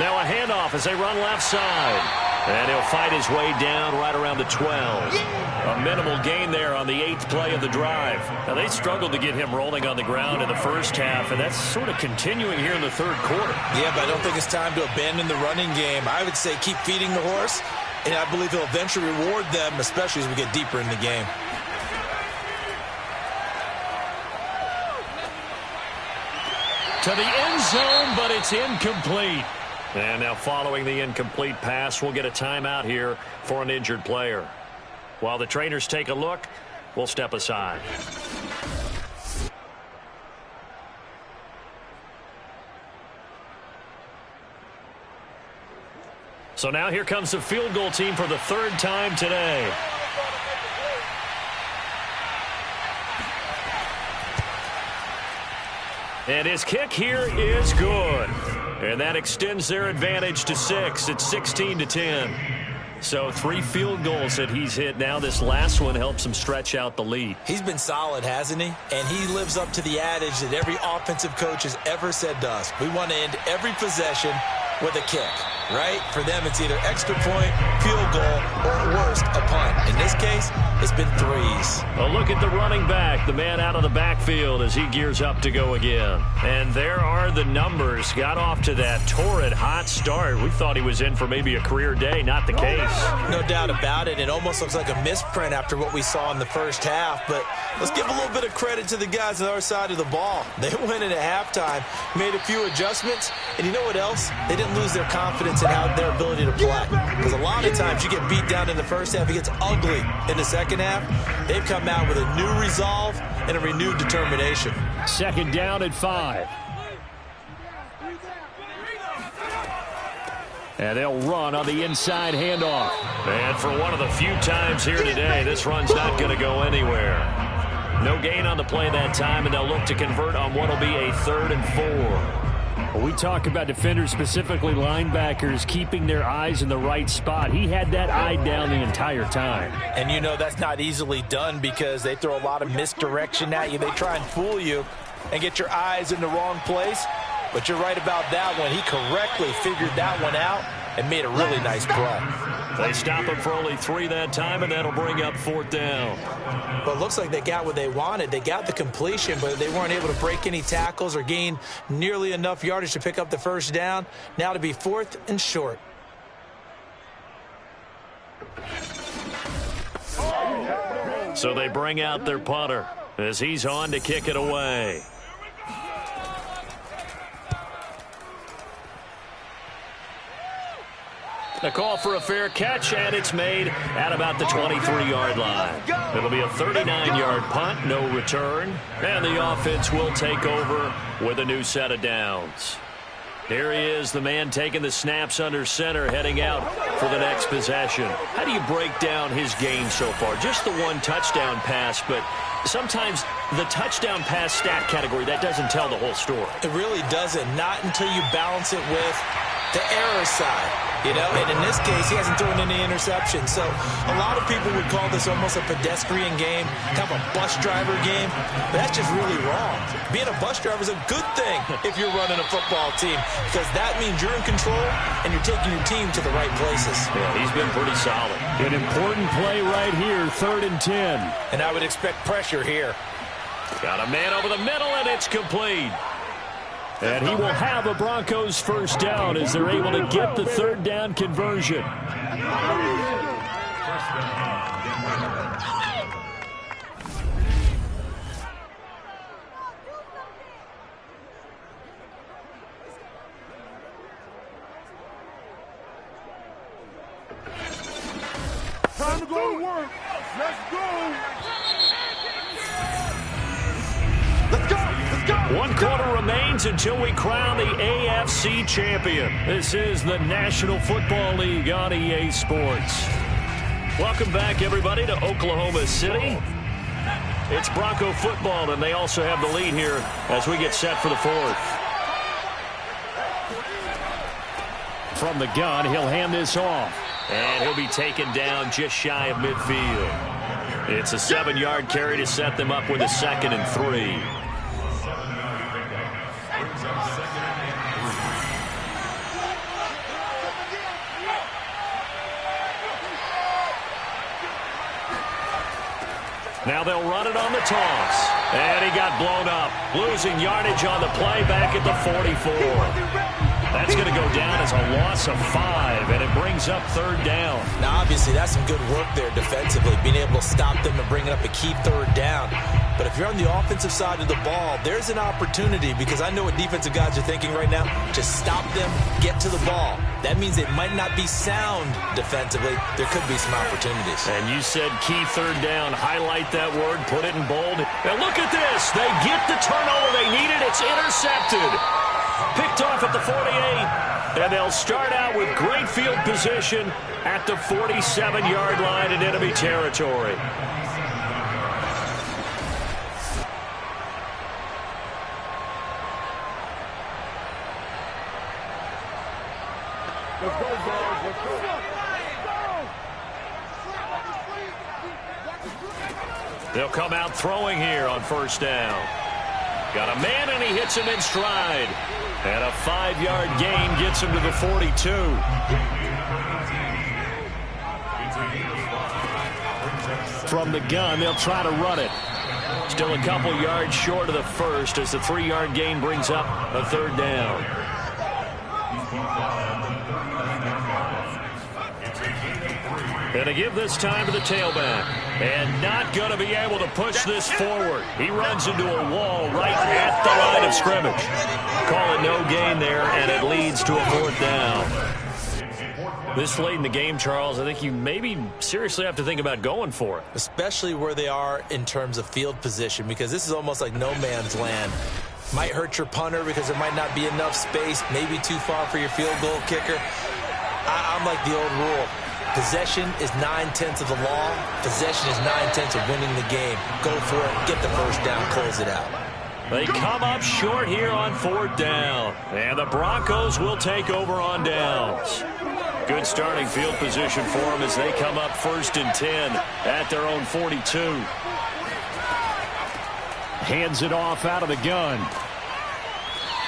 Now a handoff as they run left side. And he'll fight his way down right around the 12. A minimal gain there on the 8th play of the drive. Now, they struggled to get him rolling on the ground in the first half, and that's sort of continuing here in the 3rd quarter. Yeah, but I don't think it's time to abandon the running game. I would say keep feeding the horse, and I believe he'll eventually reward them, especially as we get deeper in the game. To the end zone, but it's incomplete. And now following the incomplete pass, we'll get a timeout here for an injured player. While the trainers take a look, we'll step aside. So now here comes the field goal team for the 3rd time today. And his kick here is good. And that extends their advantage to 6. It's 16-10. So 3 field goals that he's hit now. This last one helps him stretch out the lead. He's been solid, hasn't he? And he lives up to the adage that every offensive coach has ever said to us. We want to end every possession with a kick, right? For them, it's either extra point, field goal, or worst, a punt. In this case, it's been 3s. A look at the running back, the man out of the backfield as he gears up to go again. And there are the numbers. Got off to that torrid hot start. We thought he was in for maybe a career day. Not the case. No doubt about it. It almost looks like a misprint after what we saw in the first half. But let's give a little bit of credit to the guys on the other side of the ball. They went in at halftime, made a few adjustments, and you know what else? They didn't lose their confidence in their ability to play. Because a lot of times you get beat down in the first half, it gets ugly in the second half. They've come out with a new resolve and a renewed determination. 2nd down at 5. And they'll run on the inside handoff. And for one of the few times here today, this run's not going to go anywhere. No gain on the play that time, and they'll look to convert on what will be a 3rd and 4. Well, we talk about defenders, specifically linebackers, keeping their eyes in the right spot. He had that eye down the entire time. And you know that's not easily done because they throw a lot of misdirection at you. They try and fool you and get your eyes in the wrong place. But you're right about that one. He correctly figured that one out and made a really nice play. They stop him for only 3 that time, and that'll bring up 4th down. But it looks like they got what they wanted. They got the completion, but they weren't able to break any tackles or gain nearly enough yardage to pick up the 1st down. Now to be 4th and short. So they bring out their punter as he's on to kick it away. A call for a fair catch, and it's made at about the 23-yard line. It'll be a 39-yard punt, no return, and the offense will take over with a new set of downs. Here he is, the man taking the snaps under center, heading out for the next possession. How do you break down his game so far? Just the 1 touchdown pass, but sometimes the touchdown pass stat category, that doesn't tell the whole story. It really doesn't, not until you balance it with the error side. And in this case, he hasn't thrown any interceptions. So a lot of people would call this almost a pedestrian game, kind of a bus driver game. But that's just really wrong. Being a bus driver is a good thing if you're running a football team, because that means you're in control and you're taking your team to the right places. Yeah, he's been pretty solid. An important play right here, 3rd and 10. And I would expect pressure here. Got a man over the middle, and it's complete. And he will have a Broncos first down as they're able to get the 3rd down conversion. Time to go to work. Let's go. Let's go. Let's go. 1 quarter remains until we crown the AFC champion. This is the National Football League on EA Sports. Welcome back, everybody, to Oklahoma City. It's Bronco football, and they also have the lead here as we get set for the 4th. From the gun, he'll hand this off. And he'll be taken down just shy of midfield. It's a 7-yard carry to set them up with a 2nd and 3. Now they'll run it on the toss. And he got blown up. Losing yardage on the play back at the 44. That's going to go down as a loss of 5, and it brings up 3rd down. Now, obviously, that's some good work there defensively, being able to stop them and bringing up a key 3rd down. But if you're on the offensive side of the ball, there's an opportunity, because I know what defensive guys are thinking right now. Just stop them, get to the ball. That means it might not be sound defensively. There could be some opportunities. And you said key 3rd down. Highlight that word, put it in bold. Now look at this. They get the turnover they needed. It's intercepted. Picked off at the 48. And they'll start out with great field position at the 47-yard line in enemy territory. Let's go, guys. Let's go. They'll come out throwing here on 1st down. Got a man, and he hits him in stride. And a 5-yard gain gets him to the 42. From the gun, they'll try to run it. Still a couple yards short of the 1st as the 3-yard gain brings up a 3rd down. And to give this time to the tailback. And not going to be able to push this forward. He runs into a wall right at the line of scrimmage. Call it no gain there, and it leads to a 4th down. This late in the game, Charles, I think you maybe seriously have to think about going for it. Especially where they are in terms of field position, because this is almost like no man's land. Might hurt your punter because there might not be enough space, maybe too far for your field goal kicker. I'm like the old rule. Possession is 9/10 of the law. Possession is 9/10 of winning the game. Go for it. Get the 1st down. Close it out. They come up short here on 4th down. And the Broncos will take over on downs. Good starting field position for them as they come up 1st and 10 at their own 42. Hands it off out of the gun.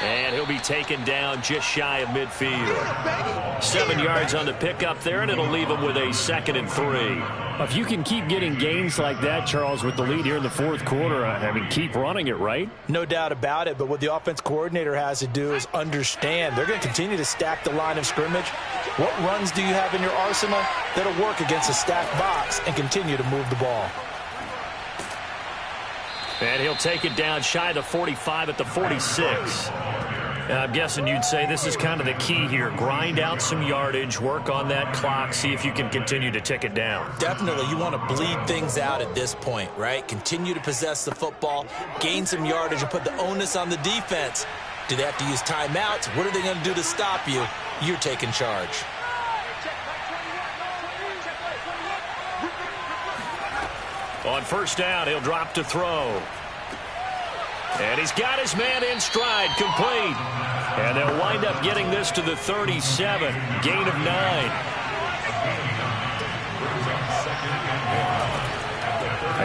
And he'll be taken down just shy of midfield. 7 yards on the pickup there, and it'll leave him with a 2nd and 3. If you can keep getting gains like that, Charles, with the lead here in the 4th quarter, I mean, keep running it, right? No doubt about it, but what the offense coordinator has to do is understand they're going to continue to stack the line of scrimmage. What runs do you have in your arsenal that'll work against a stacked box and continue to move the ball? And he'll take it down shy of the 45 at the 46. I'm guessing you'd say this is kind of the key here. Grind out some yardage, work on that clock, see if you can continue to tick it down. Definitely. You want to bleed things out at this point, right? Continue to possess the football, gain some yardage, and put the onus on the defense. Do they have to use timeouts? What are they going to do to stop you? You're taking charge. On 1st down, he'll drop to throw. And he's got his man in stride, complete. And they'll wind up getting this to the 37, gain of 9.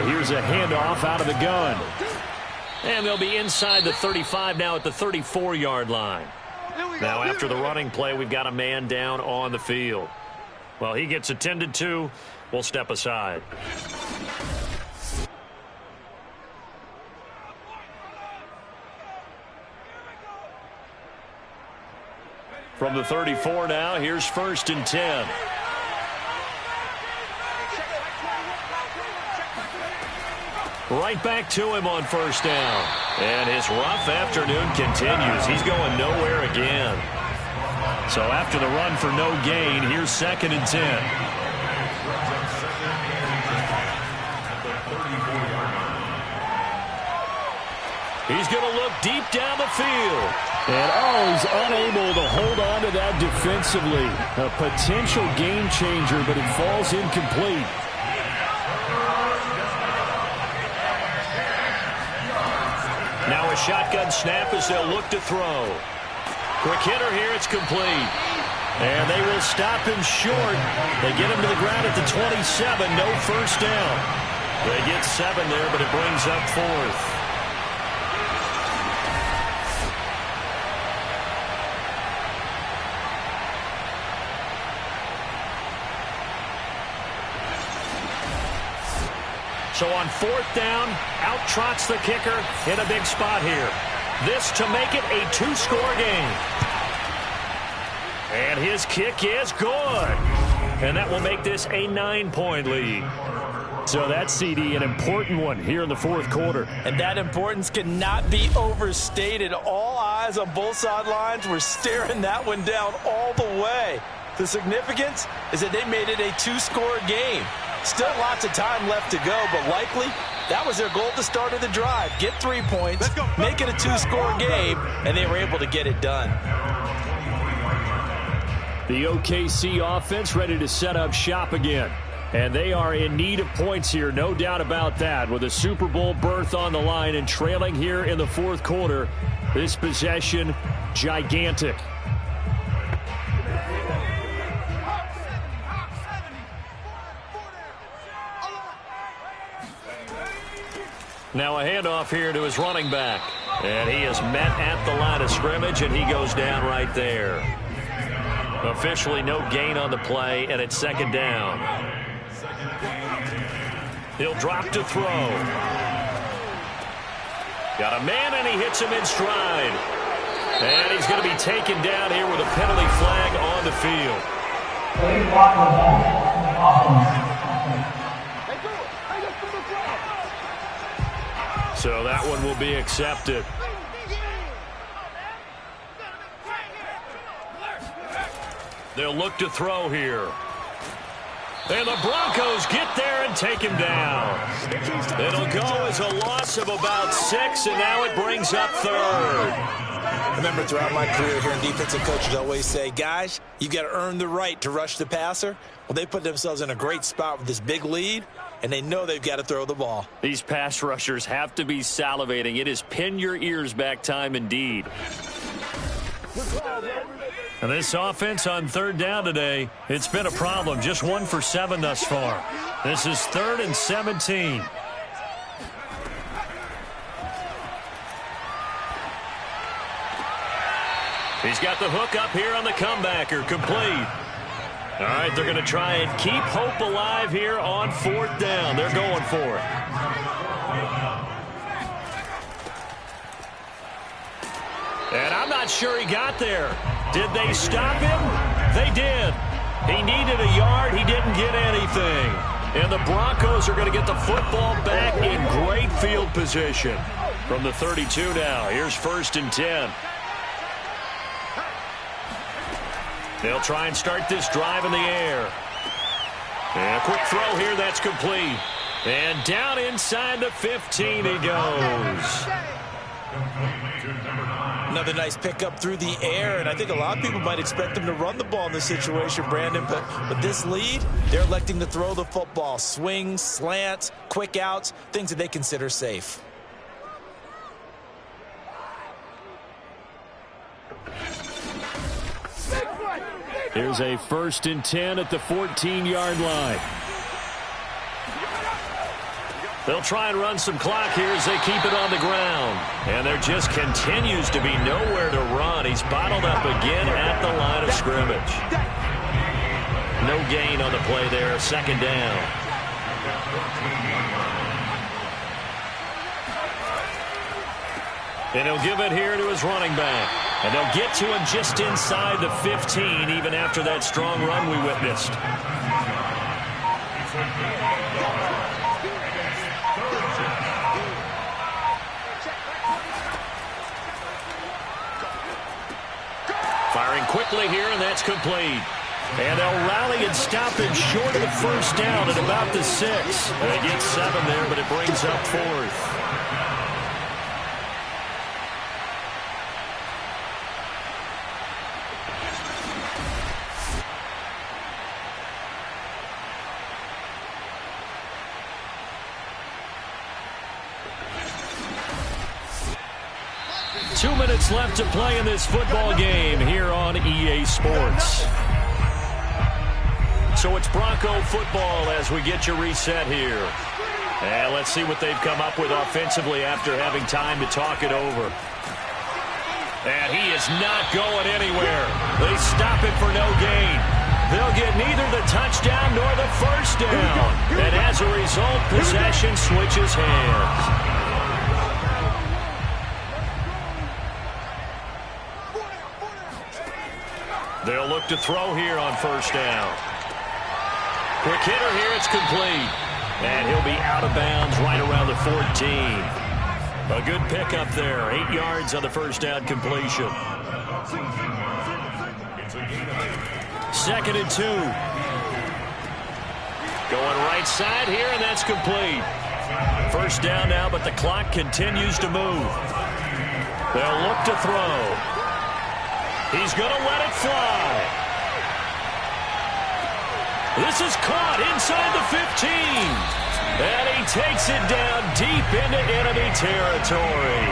Here's a handoff out of the gun. And they'll be inside the 35 now at the 34-yard line. Now after the running play, we've got a man down on the field. Well, he gets attended to. We'll step aside. From the 34 now, here's 1st and 10. Right back to him on 1st down. And his rough afternoon continues. He's going nowhere again. So after the run for no gain, here's 2nd and 10. He's going to look deep down the field. And, he's unable to hold on to that defensively. A potential game changer, but it falls incomplete. Now a shotgun snap as they'll look to throw. Quick hitter here, it's complete. And they will stop him short. They get him to the ground at the 27, no 1st down. They get 7 there, but it brings up 4th. So on 4th down, out trots the kicker in a big spot here. This to make it a 2-score game. And his kick is good. And that will make this a 9-point lead. So that's, CD, an important one here in the 4th quarter. And that importance cannot be overstated. All eyes on both sidelines were staring that one down all the way. The significance is that they made it a 2-score game. Still lots of time left to go, but likely that was their goal at the start of the drive. Get 3 points, make it a 2-score game, and they were able to get it done. The OKC offense ready to set up shop again. And they are in need of points here, no doubt about that. With a Super Bowl berth on the line and trailing here in the 4th quarter, this possession gigantic. Now a handoff here to his running back. And he is met at the line of scrimmage, and he goes down right there. Officially no gain on the play, and it's 2nd down. He'll drop to throw. Got a man, and he hits him in stride. And he's going to be taken down here with a penalty flag on the field. So that one will be accepted. They'll look to throw here. And the Broncos get there and take him down. It'll go as a loss of about 6, and now it brings up 3rd. I remember throughout my career hearing defensive coaches always say, guys, you've got to earn the right to rush the passer. Well, they put themselves in a great spot with this big lead, and they know they've got to throw the ball. These pass rushers have to be salivating. It is pin your ears back time indeed. And this offense on 3rd down today, it's been a problem. Just 1 for 7 thus far. This is 3rd and 17. He's got the hook up here on the comebacker, complete. All right, they're going to try and keep hope alive here on 4th down. They're going for it. And I'm not sure he got there. Did they stop him? They did. He needed a yard. He didn't get anything. And the Broncos are going to get the football back in great field position. From the 32 now, here's 1st and 10. They'll try and start this drive in the air. And a quick throw here, that's complete. And down inside the 15 he goes. Another nice pickup through the air, and I think a lot of people might expect them to run the ball in this situation, Brandon, but with this lead, they're electing to throw the football. Swings, slants, quick outs, things that they consider safe. Here's a 1st and 10 at the 14-yard line. They'll try and run some clock here as they keep it on the ground. And there just continues to be nowhere to run. He's bottled up again at the line of scrimmage. No gain on the play there, 2nd down. And he'll give it here to his running back. And they'll get to him just inside the 15, even after that strong run we witnessed. Firing quickly here, and that's complete. And they'll rally and stop him short of the 1st down at about the 6. They get 7 there, but it brings up 4th. Two minutes left to play in this football game here on EA Sports. So it's Bronco football as we get you reset here. And let's see what they've come up with offensively after having time to talk it over. And he is not going anywhere. They stop it for no gain. They'll get neither the touchdown nor the 1st down. And as a result, possession switches hands. They'll look to throw here on 1st down. Quick hitter here, it's complete. And he'll be out of bounds right around the 14. A good pickup there. 8 yards on the 1st down completion. 2nd and 2. Going right side here, and that's complete. 1st down now, but the clock continues to move. They'll look to throw. He's going to let it fly. This is caught inside the 15. And he takes it down deep into enemy territory.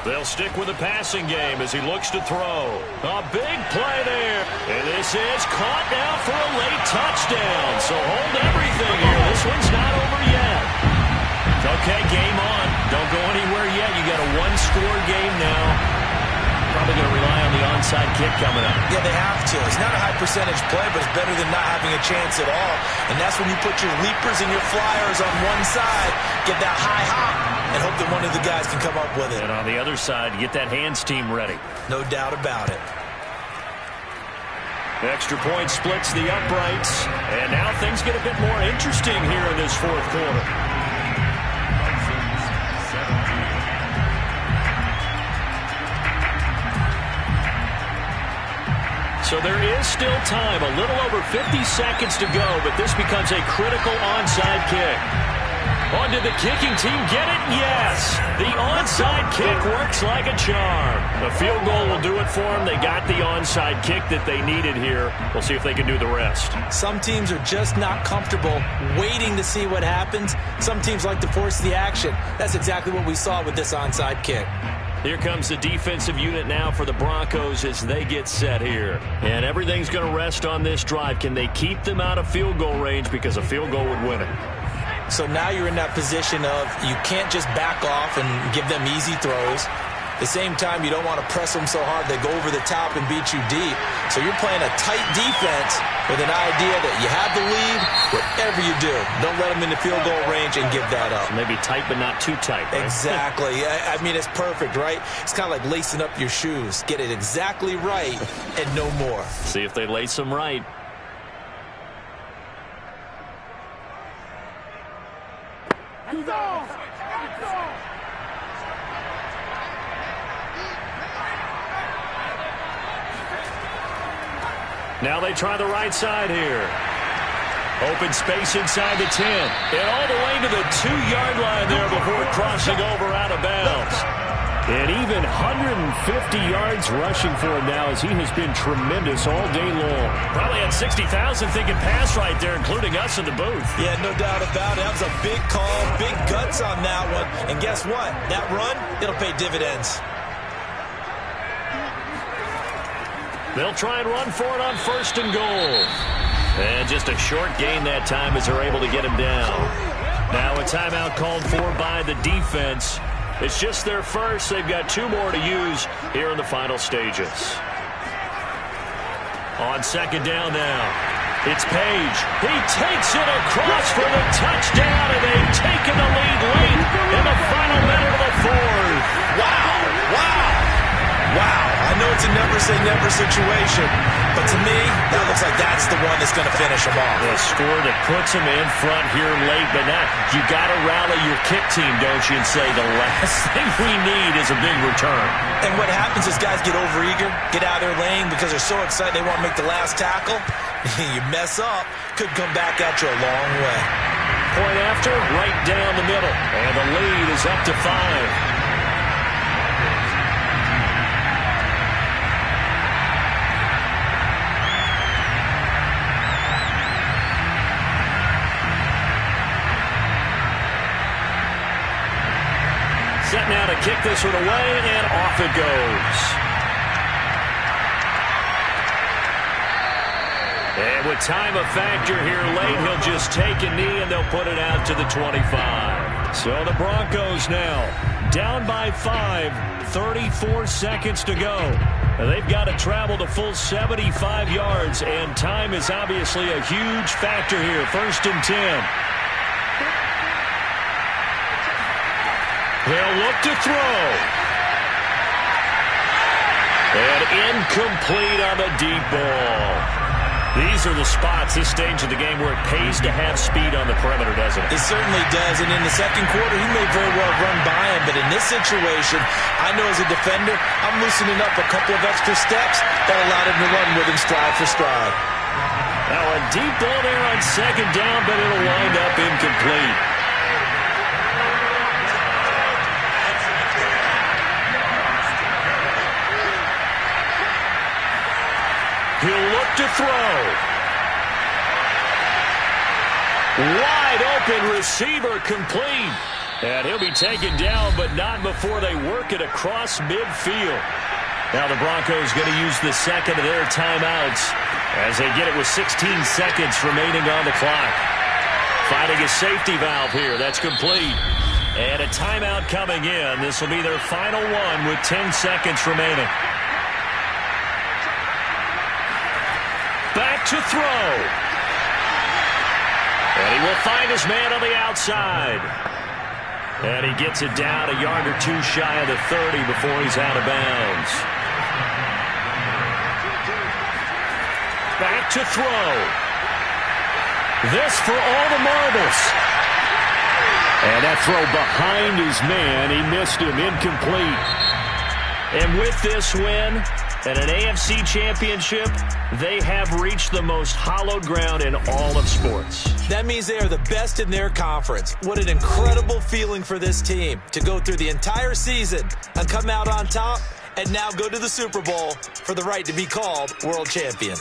They'll stick with the passing game as he looks to throw. A big play there. And this is caught now for a late touchdown. So hold everything here. This one's not over yet. Okay, game on. Don't go anywhere yet. You got a one-score game now. Probably going to rely on the onside kick coming up. Yeah, they have to. It's not a high percentage play, but it's better than not having a chance at all. And that's when you put your leapers and your flyers on one side, get that high hop, and hope that one of the guys can come up with it. And on the other side, get that hands team ready. No doubt about it. Extra point splits the uprights. And now things get a bit more interesting here in this 4th quarter. So there is still time, a little over 50 seconds to go, but this becomes a critical onside kick. On did the kicking team get it? Yes! The onside kick works like a charm. A field goal will do it for them. They got the onside kick that they needed here. We'll see if they can do the rest. Some teams are just not comfortable waiting to see what happens. Some teams like to force the action. That's exactly what we saw with this onside kick. Here comes the defensive unit now for the Broncos as they get set here. And everything's going to rest on this drive. Can they keep them out of field goal range because a field goal would win it? So now you're in that position of you can't just back off and give them easy throws. At the same time, you don't want to press them so hard they go over the top and beat you deep. So you're playing a tight defense with an idea that you have the lead. Whatever you do, don't let them in the field goal range and give that up. So maybe tight but not too tight, right? Exactly. I mean, it's perfect, right? It's kind of like lacing up your shoes. Get it exactly right and no more. See if they lace them right. Now they try the right side here. Open space inside the 10. And all the way to the 2-yard line there before crossing over out of bounds. And even 150 yards rushing for him now as he has been tremendous all day long. Probably had 60,000 thinking pass right there, including us in the booth. Yeah, no doubt about it. That was a big call, big guts on that one. And guess what? That run, it'll pay dividends. They'll try and run for it on 1st and goal. And just a short gain that time as they're able to get him down. Now a timeout called for by the defense. It's just their first. They've got 2 more to use here in the final stages. On 2nd down now, it's Page. He takes it across for the touchdown, and they've taken the lead late in the final minute of the 4th. Wow, wow, wow. I know it's a never-say-never situation, but to me, that looks like that's the one that's going to finish them off. A score that puts them in front here late, but now you got to rally your kick team, don't you, and say the last thing we need is a big return. And what happens is guys get overeager, get out of their lane because they're so excited they want to make the last tackle. You mess up, could come back at you a long way. Point after, right down the middle, and the lead is up to 5. Set now to kick this one away, and off it goes. And with time a factor here late, he'll just take a knee, and they'll put it out to the 25. So the Broncos now down by 5, 34 seconds to go. They've got to travel the full 75 yards, and time is obviously a huge factor here. 1st and 10. They'll look to throw. And incomplete on the deep ball. These are the spots, this stage of the game, where it pays to have speed on the perimeter, doesn't it? It certainly does, and in the 2nd quarter, he may very well run by him, but in this situation, I know as a defender, I'm loosening up a couple of extra steps that allowed him to run with him stride for stride. Now a deep ball there on 2nd down, but it'll wind up incomplete. He'll look to throw. Wide open receiver complete. And he'll be taken down, but not before they work it across midfield. Now the Broncos going to use the 2nd of their timeouts as they get it with 16 seconds remaining on the clock. Finding a safety valve here. That's complete. And a timeout coming in. This will be their final one with 10 seconds remaining. Back to throw. And he will find his man on the outside. And he gets it down a yard or 2 shy of the 30 before he's out of bounds. Back to throw. This for all the marbles. And that throw behind his man. He missed him. Incomplete. And with this win and an AFC championship, they have reached the most hallowed ground in all of sports. That means they are the best in their conference. What an incredible feeling for this team to go through the entire season and come out on top and now go to the Super Bowl for the right to be called world champion.